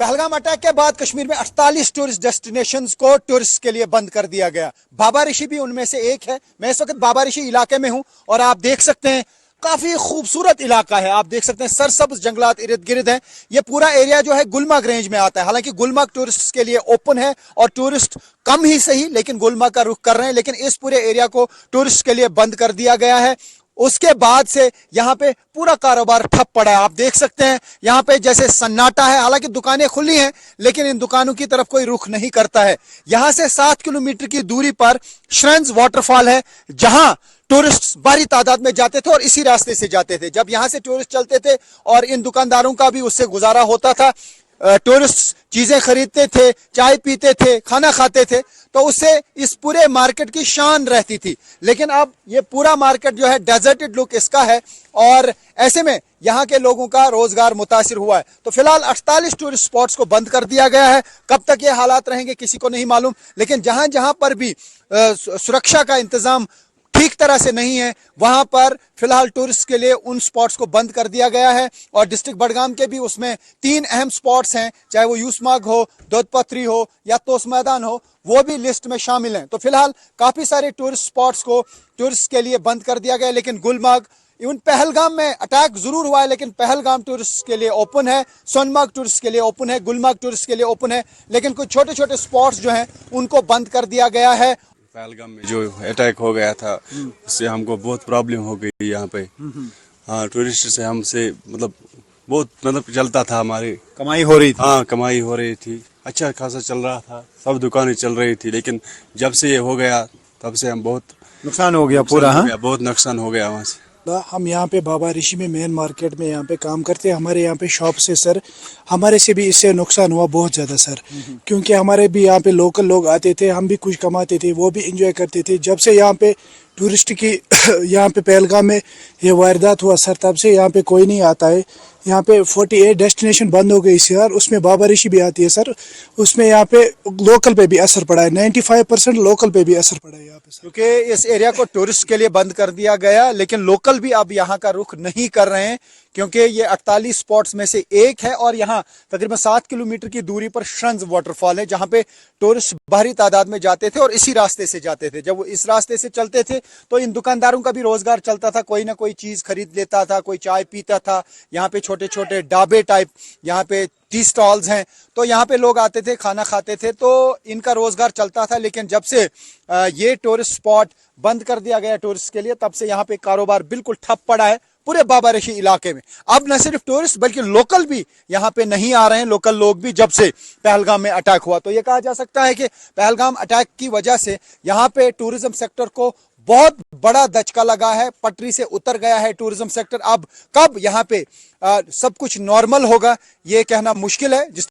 Pahalgam attack के बाद कश्मीर में 48 टूरिस्ट डेस्टिनेशंस को टूरिस्ट के लिए बंद कर दिया गया। बाबा ऋषि भी उनमें से एक है। मैं इस वक्त बाबा ऋषि इलाके में हूं और आप देख सकते हैं काफी खूबसूरत इलाका है। आप देख सकते हैं सरसब्ज जंगलात इर्द गिर्द हैं। ये पूरा एरिया जो है गुलमर्ग रेंज में आता है। हालांकि गुलमर्ग टूरिस्ट के लिए ओपन है और टूरिस्ट कम ही सही लेकिन गुलमर्ग का रुख कर रहे हैं, लेकिन इस पूरे एरिया को टूरिस्ट के लिए बंद कर दिया गया है। उसके बाद से यहाँ पे पूरा कारोबार ठप पड़ा है। आप देख सकते हैं यहाँ पे जैसे सन्नाटा है। हालांकि दुकानें खुली हैं लेकिन इन दुकानों की तरफ कोई रुख नहीं करता है। यहाँ से 7 किलोमीटर की दूरी पर श्रेंज वाटरफॉल है जहां टूरिस्ट भारी तादाद में जाते थे और इसी रास्ते से जाते थे। जब यहाँ से टूरिस्ट चलते थे और इन दुकानदारों का भी उससे गुजारा होता था, टूरिस्ट चीजें खरीदते थे, चाय पीते थे, खाना खाते थे, तो उससे इस पूरे मार्केट की शान रहती थी। लेकिन अब ये पूरा मार्केट जो है डेजर्टेड लुक इसका है और ऐसे में यहाँ के लोगों का रोजगार मुतासिर हुआ है। तो फिलहाल 48 टूरिस्ट स्पॉट्स को बंद कर दिया गया है। कब तक ये हालात रहेंगे किसी को नहीं मालूम, लेकिन जहां जहां पर भी सुरक्षा का इंतजाम ठीक तरह से नहीं है वहां पर फिलहाल टूरिस्ट के लिए उन स्पॉट्स को बंद कर दिया गया है। और डिस्ट्रिक्ट बडगाम के भी उसमें 3 अहम स्पॉट्स हैं, चाहे वो यूसमार्ग हो, दोदपत्री हो या तोस मैदान हो, वो भी लिस्ट में शामिल हैं। तो फिलहाल काफी सारे टूरिस्ट स्पॉट्स को टूरिस्ट के लिए बंद कर दिया गया है। लेकिन गुलमर्ग, इवन पहलगाम में अटैक जरूर हुआ है लेकिन पहलगाम टूरिस्ट के लिए ओपन है, सोनमर्ग टूरिस्ट के लिए ओपन है, गुलमर्ग टूरिस्ट के लिए ओपन है, लेकिन कुछ छोटे छोटे स्पॉट्स जो हैं उनको बंद कर दिया गया है। पहलगाम में जो अटैक हो गया था उससे हमको बहुत प्रॉब्लम हो गई यहाँ पे। हाँ, टूरिस्ट से हमसे बहुत चलता था, हमारी कमाई हो रही थी। हाँ, कमाई हो रही थी, अच्छा खासा चल रहा था, सब दुकानें चल रही थी। लेकिन जब से ये हो गया तब से हम बहुत नुकसान हो गया पूरा। हाँ, बहुत नुकसान हो गया वहाँ से। हम यहाँ पे बाबा ऋषि में मेन मार्केट में यहाँ पे काम करते हैं। हमारे यहाँ पे शॉप से सर हमारे से भी इससे नुकसान हुआ बहुत ज़्यादा सर, क्योंकि हमारे भी यहाँ पे लोकल लोग आते थे, हम भी कुछ कमाते थे, वो भी एंजॉय करते थे। जब से यहाँ पे टूरिस्ट की यहाँ पे पहलगाम में ये वारदात हुआ सर, तब से यहाँ पे कोई नहीं आता है। यहाँ पे 48 डेस्टिनेशन बंद हो गई सर, उसमें बाबा ऋषि भी आती है सर। उसमें यहाँ पे लोकल पे भी असर पड़ा है, 95% लोकल पे भी असर पड़ा है यहाँ पे सर। क्योंकि इस एरिया को टूरिस्ट के लिए बंद कर दिया गया लेकिन लोकल भी अब यहाँ का रुख नहीं कर रहे हैं, क्योंकि ये 48 स्पॉट्स में से एक है और यहाँ तकरीबन 7 किलोमीटर की दूरी पर श्रेंज वाटरफॉल है जहाँ पे टूरिस्ट भारी तादाद में जाते थे और इसी रास्ते से जाते थे। जब वो इस रास्ते से चलते थे तो इन दुकानदारों का भी रोजगार चलता था, कोई ना कोई चीज खरीद लेता था, कोई चाय पीता था। यहाँ पे छोटे छोटे ढाबे टाइप यहाँ पे टी स्टॉल्स हैं, तो यहाँ पे लोग आते थे, खाना खाते थे, तो इनका रोजगार चलता था। लेकिन जब से ये टूरिस्ट स्पॉट बंद कर दिया गया टूरिस्ट के लिए, तब से यहाँ पे कारोबार बिल्कुल ठप पड़ा है पूरे बाबा ऋषि इलाके में। अब न सिर्फ टूरिस्ट बल्कि लोकल भी यहाँ पे नहीं आ रहे हैं, लोकल लोग भी, जब से पहलगाम में अटैक हुआ। तो ये कहा जा सकता है कि पहलगाम अटैक की वजह से यहाँ पे टूरिज्म सेक्टर को बहुत बड़ा दचका लगा है, पटरी से उतर गया है टूरिज्म सेक्टर। अब कब यहाँ पे सब कुछ नॉर्मल होगा ये कहना मुश्किल है। जिस